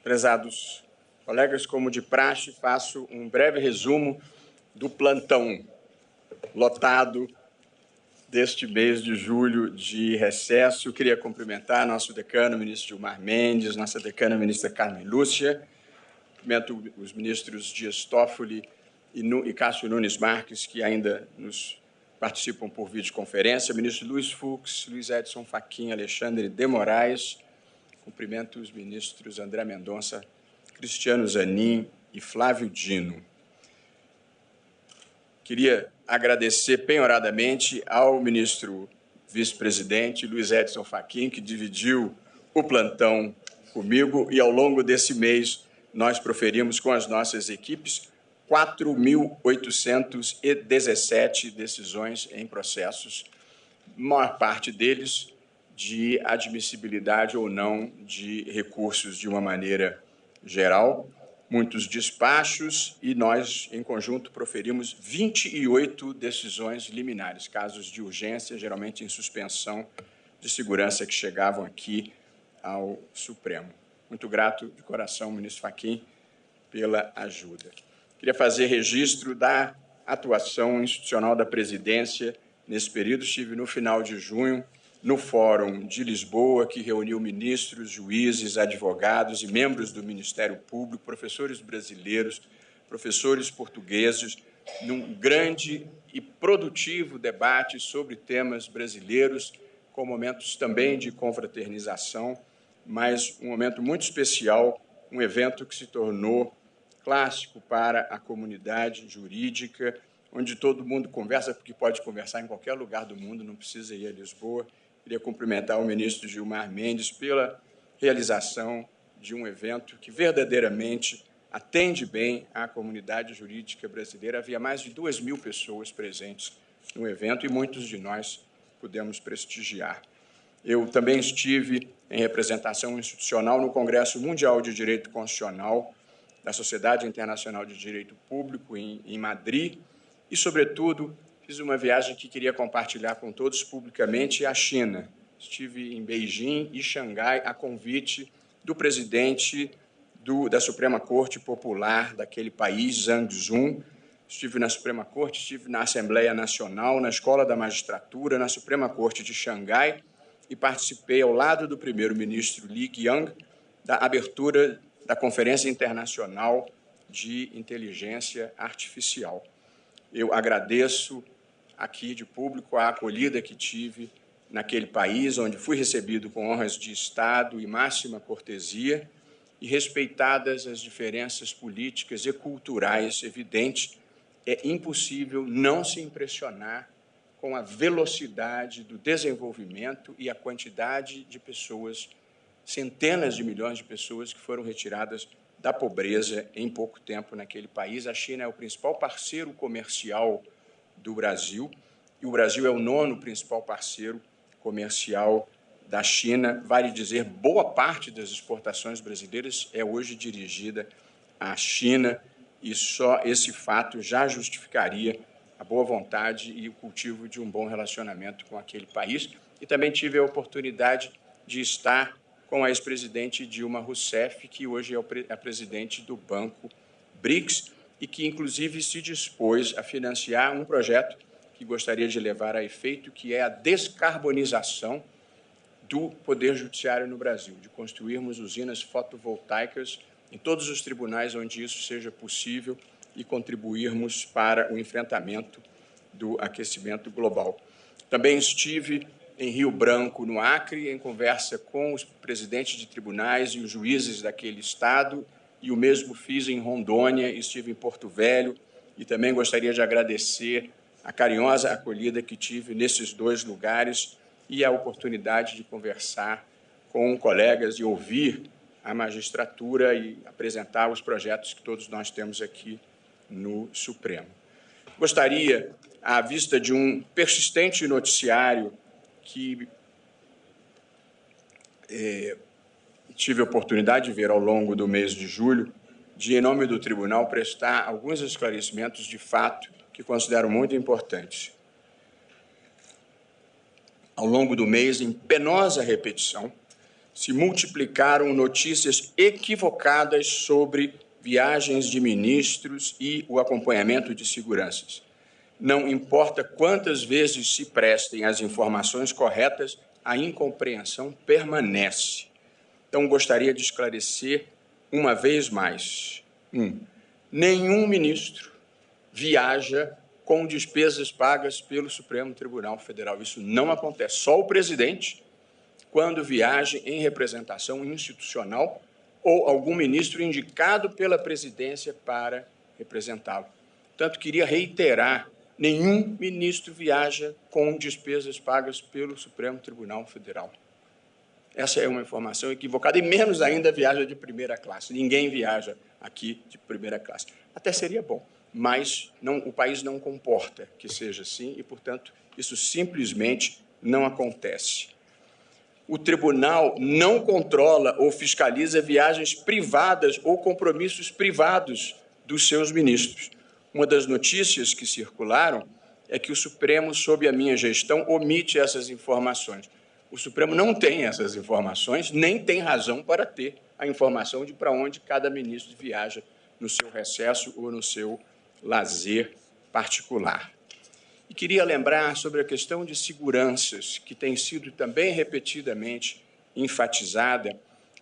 Prezados colegas, como de praxe, faço um breve resumo do plantão lotado deste mês de julho de recesso. Eu queria cumprimentar nosso decano, ministro Gilmar Mendes, nossa decana, ministra Carmen Lúcia, cumprimento os ministros Dias Toffoli e Cássio Nunes Marques, que ainda nos participam por videoconferência, ministro Luiz Fux, Luiz Edson Fachin, Alexandre de Moraes, cumprimento os ministros André Mendonça, Cristiano Zanin e Flávio Dino. Queria agradecer penhoradamente ao ministro vice-presidente Luiz Edson Fachin, que dividiu o plantão comigo, e ao longo desse mês nós proferimos com as nossas equipes 4.817 decisões em processos, maior parte deles de admissibilidade ou não de recursos de uma maneira geral, muitos despachos, e nós, em conjunto, proferimos 28 decisões liminares, casos de urgência, geralmente em suspensão de segurança, que chegavam aqui ao Supremo. Muito grato de coração, ministro Fachin, pela ajuda. Queria fazer registro da atuação institucional da presidência nesse período. Estive no final de junho no Fórum de Lisboa, que reuniu ministros, juízes, advogados e membros do Ministério Público, professores brasileiros, professores portugueses, num grande e produtivo debate sobre temas brasileiros, com momentos também de confraternização, mas um momento muito especial, um evento que se tornou clássico para a comunidade jurídica, onde todo mundo conversa, porque pode conversar em qualquer lugar do mundo, não precisa ir a Lisboa. Queria cumprimentar o ministro Gilmar Mendes pela realização de um evento que verdadeiramente atende bem à comunidade jurídica brasileira. Havia mais de 2.000 pessoas presentes no evento e muitos de nós pudemos prestigiar. Eu também estive em representação institucional no Congresso Mundial de Direito Constitucional da Sociedade Internacional de Direito Público em Madrid e, sobretudo, fiz uma viagem que queria compartilhar com todos publicamente à China. Estive em Beijing e Xangai a convite do presidente da Suprema Corte Popular daquele país, Zhang Zhun. Estive na Suprema Corte, estive na Assembleia Nacional, na Escola da Magistratura, na Suprema Corte de Xangai e participei, ao lado do primeiro-ministro Li Qiang, da abertura da Conferência Internacional de Inteligência Artificial. Eu agradeço aqui de público a acolhida que tive naquele país, onde fui recebido com honras de Estado e máxima cortesia, e respeitadas as diferenças políticas e culturais evidentes, é impossível não se impressionar com a velocidade do desenvolvimento e a quantidade de pessoas, centenas de milhões de pessoas que foram retiradas da pobreza em pouco tempo naquele país. A China é o principal parceiro comercial do Brasil, e o Brasil é o 9º principal parceiro comercial da China. Vale dizer, boa parte das exportações brasileiras é hoje dirigida à China, e só esse fato já justificaria a boa vontade e o cultivo de um bom relacionamento com aquele país. E também tive a oportunidade de estar com a ex-presidente Dilma Rousseff, que hoje é a presidente do Banco BRICS e que, inclusive, se dispôs a financiar um projeto que gostaria de levar a efeito, que é a descarbonização do Poder Judiciário no Brasil, de construirmos usinas fotovoltaicas em todos os tribunais onde isso seja possível e contribuirmos para o enfrentamento do aquecimento global. Também estive em Rio Branco, no Acre, em conversa com os presidentes de tribunais e os juízes daquele estado, e o mesmo fiz em Rondônia, estive em Porto Velho, e também gostaria de agradecer a carinhosa acolhida que tive nesses dois lugares e a oportunidade de conversar com colegas e ouvir a magistratura e apresentar os projetos que todos nós temos aqui no Supremo. Gostaria, à vista de um persistente noticiário que tive a oportunidade de ver ao longo do mês de julho, de, em nome do Tribunal, prestar alguns esclarecimentos de fato que considero muito importantes. Ao longo do mês, em penosa repetição, se multiplicaram notícias equivocadas sobre viagens de ministros e o acompanhamento de seguranças. Não importa quantas vezes se prestem as informações corretas, a incompreensão permanece. Então, gostaria de esclarecer uma vez mais. Nenhum ministro viaja com despesas pagas pelo Supremo Tribunal Federal. Isso não acontece. Só o presidente, quando viaja em representação institucional ou algum ministro indicado pela presidência para representá-lo. Portanto, queria reiterar, nenhum ministro viaja com despesas pagas pelo Supremo Tribunal Federal. Essa é uma informação equivocada, e menos ainda viaja de primeira classe. Ninguém viaja aqui de primeira classe. Até seria bom, mas o país não comporta que seja assim e, portanto, isso simplesmente não acontece. O tribunal não controla ou fiscaliza viagens privadas ou compromissos privados dos seus ministros. Uma das notícias que circularam é que o Supremo, sob a minha gestão, omite essas informações. O Supremo não tem essas informações, nem tem razão para ter a informação de para onde cada ministro viaja no seu recesso ou no seu lazer particular. E queria lembrar sobre a questão de seguranças, que tem sido também repetidamente enfatizada.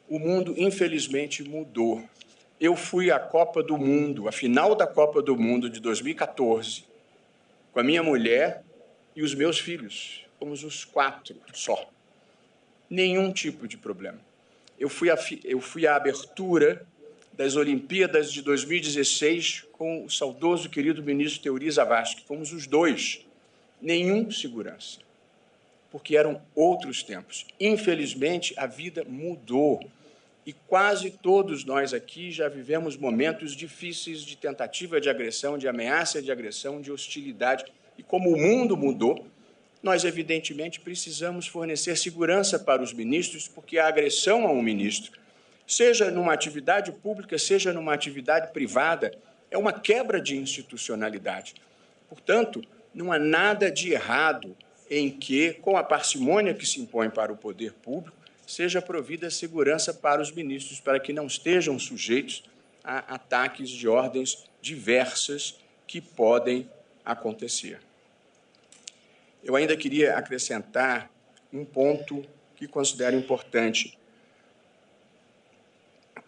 O mundo, infelizmente, mudou. Eu fui à Copa do Mundo, a final da Copa do Mundo de 2014, com a minha mulher e os meus filhos. Fomos os 4 só. Nenhum tipo de problema. Eu fui à abertura das Olimpíadas de 2016 com o saudoso querido ministro Teori Zavascki. Fomos os 2. Nenhum segurança, porque eram outros tempos. Infelizmente, a vida mudou. E quase todos nós aqui já vivemos momentos difíceis de tentativa de agressão, de ameaça de agressão, de hostilidade. E como o mundo mudou, nós, evidentemente, precisamos fornecer segurança para os ministros, porque a agressão a um ministro, seja numa atividade pública, seja numa atividade privada, é uma quebra de institucionalidade. Portanto, não há nada de errado em que, com a parcimônia que se impõe para o poder público, seja provida segurança para os ministros, para que não estejam sujeitos a ataques de ordens diversas que podem acontecer. Eu ainda queria acrescentar um ponto que considero importante.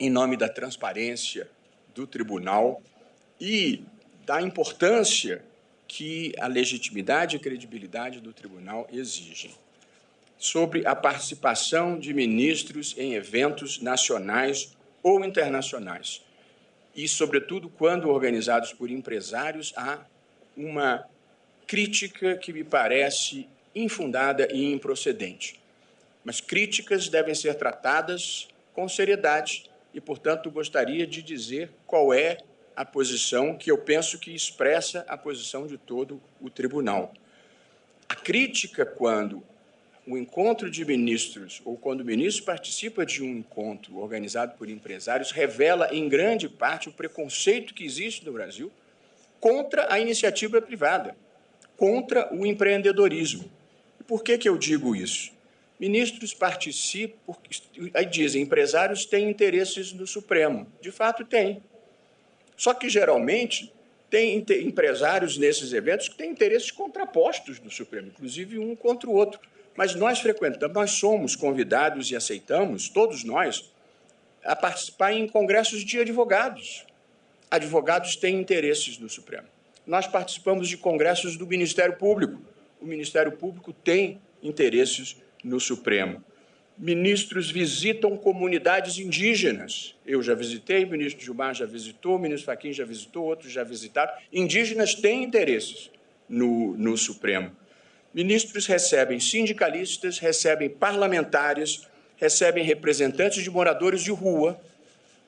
Em nome da transparência do tribunal e da importância que a legitimidade e credibilidade do tribunal exigem. Sobre a participação de ministros em eventos nacionais ou internacionais. E, sobretudo, quando organizados por empresários, há uma crítica que me parece infundada e improcedente. Mas críticas devem ser tratadas com seriedade e, portanto, gostaria de dizer qual é a posição que eu penso que expressa a posição de todo o tribunal. A crítica, quando o encontro de ministros ou quando o ministro participa de um encontro organizado por empresários, revela, em grande parte, o preconceito que existe no Brasil contra a iniciativa privada, contra o empreendedorismo. E por que eu digo isso? Ministros participam, aí dizem, empresários têm interesses no Supremo. De fato, têm. Só que, geralmente, tem empresários nesses eventos que têm interesses contrapostos no Supremo, inclusive um contra o outro. Mas nós frequentamos, nós somos convidados e aceitamos, todos nós, a participar em congressos de advogados. Advogados têm interesses no Supremo. Nós participamos de congressos do Ministério Público. O Ministério Público tem interesses no Supremo. Ministros visitam comunidades indígenas. Eu já visitei, o ministro Gilmar já visitou, o ministro Fachin já visitou, outros já visitaram. Indígenas têm interesses no Supremo. Ministros recebem sindicalistas, recebem parlamentares, recebem representantes de moradores de rua.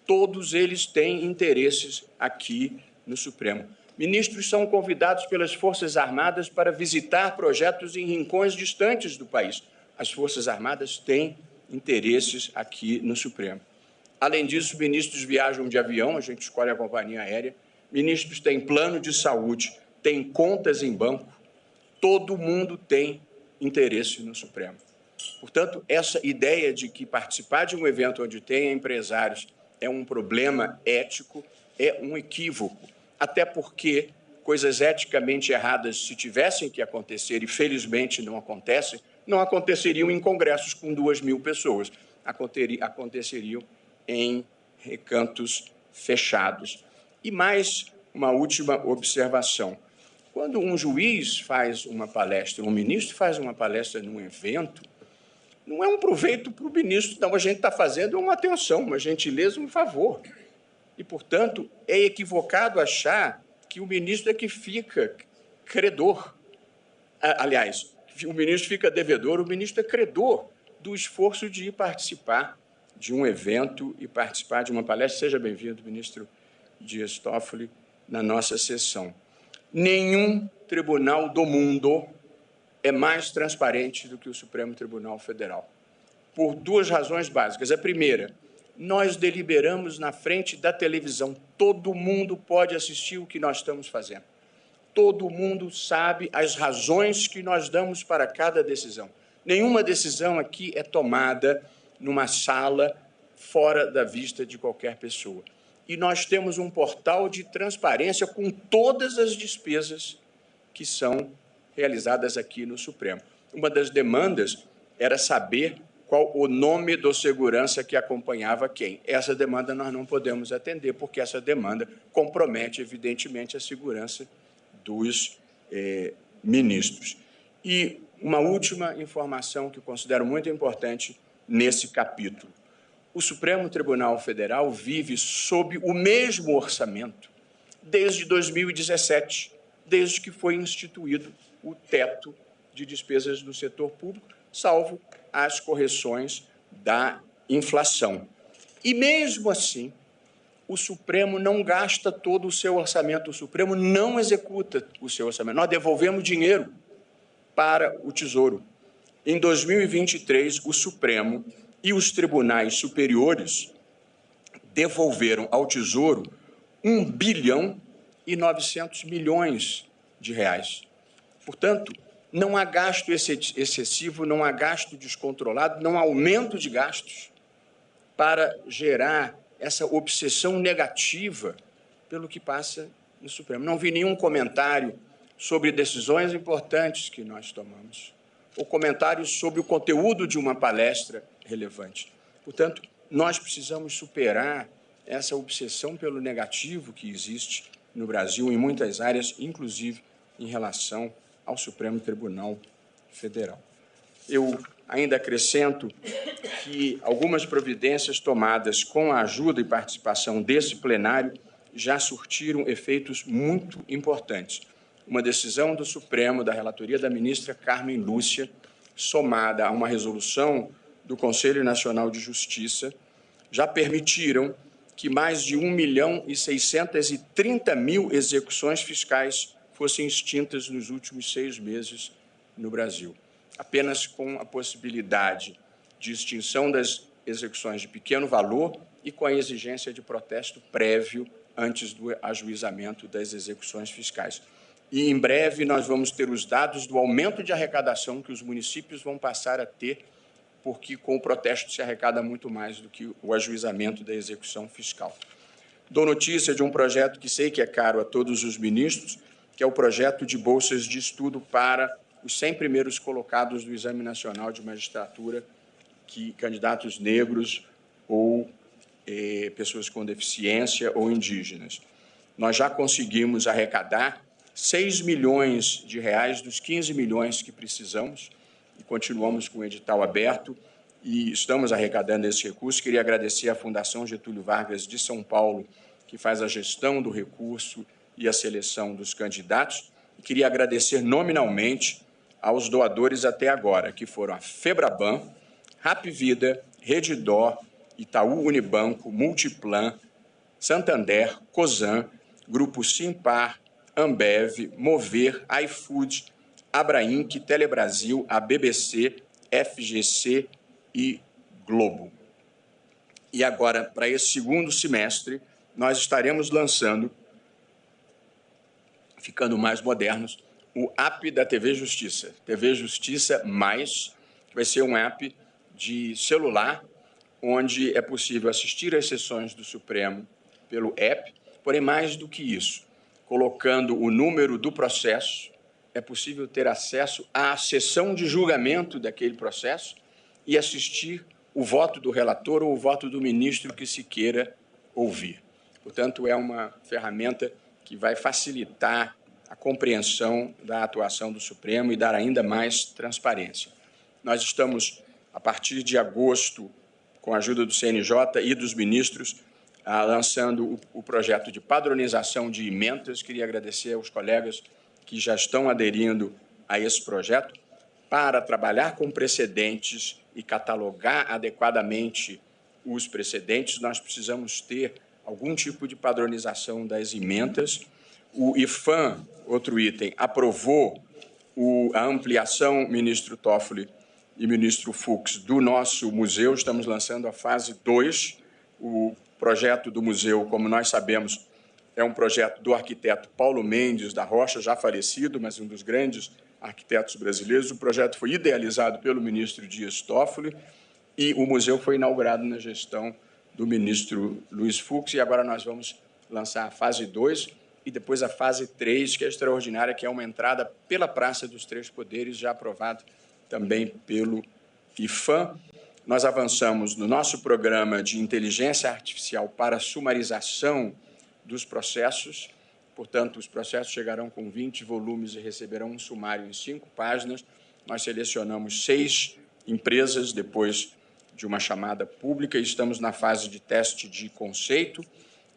Todos eles têm interesses aqui no Supremo. Ministros são convidados pelas Forças Armadas para visitar projetos em rincões distantes do país. As Forças Armadas têm interesses aqui no Supremo. Além disso, ministros viajam de avião, a gente escolhe a companhia aérea, ministros têm plano de saúde, têm contas em banco, todo mundo tem interesse no Supremo. Portanto, essa ideia de que participar de um evento onde tenha empresários é um problema ético é um equívoco, até porque coisas eticamente erradas, se tivessem que acontecer, e felizmente não acontecem, não aconteceriam em congressos com 2.000 pessoas, aconteceriam em recantos fechados. E mais uma última observação. Quando um juiz faz uma palestra, um ministro faz uma palestra num evento, não é um proveito para o ministro, não. A gente está fazendo uma atenção, uma gentileza, um favor. E, portanto, é equivocado achar que o ministro é que fica credor. Aliás, o ministro fica devedor, o ministro é credor do esforço de ir participar de um evento e participar de uma palestra. Seja bem-vindo, ministro Dias Toffoli, na nossa sessão. Nenhum tribunal do mundo é mais transparente do que o Supremo Tribunal Federal, por duas razões básicas. A primeira, nós deliberamos na frente da televisão. Todo mundo pode assistir o que nós estamos fazendo. Todo mundo sabe as razões que nós damos para cada decisão. Nenhuma decisão aqui é tomada numa sala fora da vista de qualquer pessoa. E nós temos um portal de transparência com todas as despesas que são realizadas aqui no Supremo. Uma das demandas era saber qual o nome do segurança que acompanhava quem. Essa demanda nós não podemos atender, porque essa demanda compromete, evidentemente, a segurança dos ministros. E uma última informação que eu considero muito importante nesse capítulo. O Supremo Tribunal Federal vive sob o mesmo orçamento desde 2017, desde que foi instituído o teto de despesas do setor público, salvo as correções da inflação. E, mesmo assim, o Supremo não gasta todo o seu orçamento, o Supremo não executa o seu orçamento. Nós devolvemos dinheiro para o Tesouro. Em 2023, o Supremo e os tribunais superiores devolveram ao Tesouro 1 bilhão e 900 milhões de reais. Portanto, não há gasto excessivo, não há gasto descontrolado, não há aumento de gastos para gerar essa obsessão negativa pelo que passa no Supremo. Não vi nenhum comentário sobre decisões importantes que nós tomamos, ou comentários sobre o conteúdo de uma palestra relevante. Portanto, nós precisamos superar essa obsessão pelo negativo que existe no Brasil em muitas áreas, inclusive em relação ao Supremo Tribunal Federal. Eu ainda acrescento que algumas providências tomadas com a ajuda e participação desse plenário já surtiram efeitos muito importantes. Uma decisão do Supremo, da relatoria da ministra Carmen Lúcia, somada a uma resolução do Conselho Nacional de Justiça, já permitiram que mais de 1.630.000 execuções fiscais fossem extintas nos últimos 6 meses no Brasil. Apenas com a possibilidade de extinção das execuções de pequeno valor e com a exigência de protesto prévio antes do ajuizamento das execuções fiscais. E, em breve, nós vamos ter os dados do aumento de arrecadação que os municípios vão passar a ter, porque com o protesto se arrecada muito mais do que o ajuizamento da execução fiscal. Dou notícia de um projeto que sei que é caro a todos os ministros, que é o projeto de bolsas de estudo para os 100 primeiros colocados do Exame Nacional de Magistratura, candidatos negros ou pessoas com deficiência ou indígenas. Nós já conseguimos arrecadar 6 milhões de reais dos 15 milhões que precisamos e continuamos com o edital aberto e estamos arrecadando esse recurso. Queria agradecer à Fundação Getúlio Vargas de São Paulo, que faz a gestão do recurso e a seleção dos candidatos. E queria agradecer nominalmente aos doadores até agora, que foram a Febraban, Rapvida, Redditor, Itaú Unibanco, Multiplan, Santander, Cosan, Grupo Simpar, Ambev, Mover, iFood, Abrainc, Telebrasil, a BBC, FGC e Globo. E agora, para esse segundo semestre, nós estaremos lançando, ficando mais modernos, o app da TV Justiça Mais, que vai ser um app de celular, onde é possível assistir às sessões do Supremo pelo app, porém, mais do que isso, colocando o número do processo, é possível ter acesso à sessão de julgamento daquele processo e assistir o voto do relator ou o voto do ministro que se queira ouvir. Portanto, é uma ferramenta que vai facilitar a compreensão da atuação do Supremo e dar ainda mais transparência. Nós estamos, a partir de agosto, com a ajuda do CNJ e dos ministros, lançando o projeto de padronização de emendas. Queria agradecer aos colegas que já estão aderindo a esse projeto para trabalhar com precedentes e catalogar adequadamente os precedentes. Nós precisamos ter algum tipo de padronização das emendas. O IPHAN, outro item, aprovou a ampliação, ministro Toffoli e ministro Fux, do nosso museu. Estamos lançando a fase 2. O projeto do museu, como nós sabemos, é um projeto do arquiteto Paulo Mendes da Rocha, já falecido, mas um dos grandes arquitetos brasileiros. O projeto foi idealizado pelo ministro Dias Toffoli e o museu foi inaugurado na gestão do ministro Luiz Fux, e agora nós vamos lançar a fase 2 e depois a fase 3, que é extraordinária, que é uma entrada pela Praça dos Três Poderes, já aprovado também pelo IPHAN. Nós avançamos no nosso programa de inteligência artificial para sumarização dos processos. Portanto, os processos chegarão com 20 volumes e receberão um sumário em 5 páginas. Nós selecionamos 6 empresas depois de uma chamada pública e estamos na fase de teste de conceito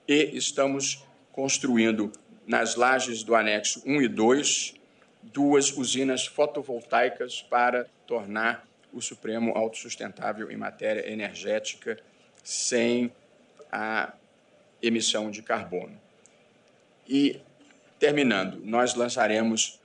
e estamos construindo nas lajes do anexo 1 e 2 2 usinas fotovoltaicas para tornar o Supremo autossustentável em matéria energética sem a emissão de carbono. E, terminando, nós lançaremos,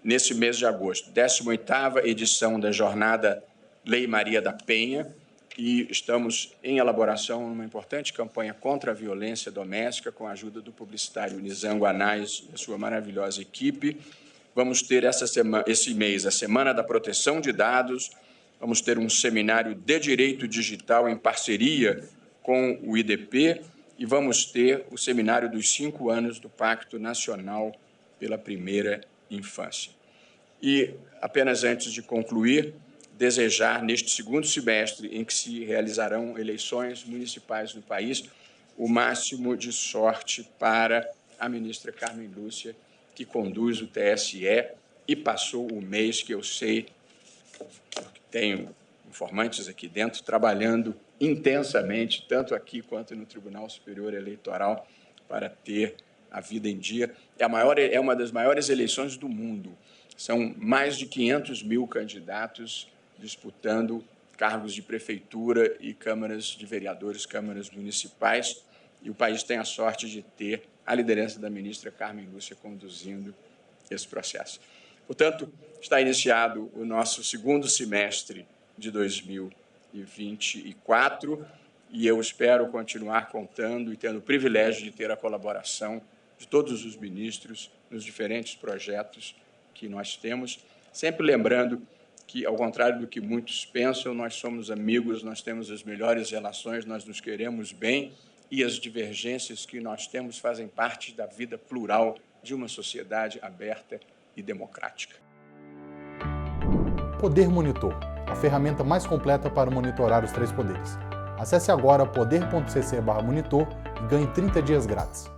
nesse mês de agosto, 18ª edição da Jornada Lei Maria da Penha, e estamos em elaboração numa importante campanha contra a violência doméstica, com a ajuda do publicitário Nizango Anais e a sua maravilhosa equipe. Vamos ter esse mês a Semana da Proteção de Dados, vamos ter um seminário de Direito Digital em parceria com o IDP e vamos ter o seminário dos 5 anos do Pacto Nacional pela Primeira Infância. E, apenas antes de concluir, desejar, neste segundo semestre, em que se realizarão eleições municipais no país, o máximo de sorte para a ministra Carmen Lúcia, que conduz o TSE e passou o mês que eu sei, porque tenho informantes aqui dentro, trabalhando intensamente, tanto aqui quanto no Tribunal Superior Eleitoral, para ter a vida em dia. É uma das maiores eleições do mundo. São mais de 500 mil candidatos disputando cargos de prefeitura e câmaras de vereadores, câmaras municipais, e o país tem a sorte de ter a liderança da ministra Carmen Lúcia conduzindo esse processo. Portanto, está iniciado o nosso segundo semestre de 2024 e eu espero continuar contando e tendo o privilégio de ter a colaboração de todos os ministros nos diferentes projetos que nós temos, sempre lembrando que, ao contrário do que muitos pensam, nós somos amigos, nós temos as melhores relações, nós nos queremos bem e as divergências que nós temos fazem parte da vida plural de uma sociedade aberta e democrática. Poder Monitor, a ferramenta mais completa para monitorar os 3 poderes. Acesse agora poder.cc/monitor e ganhe 30 dias grátis.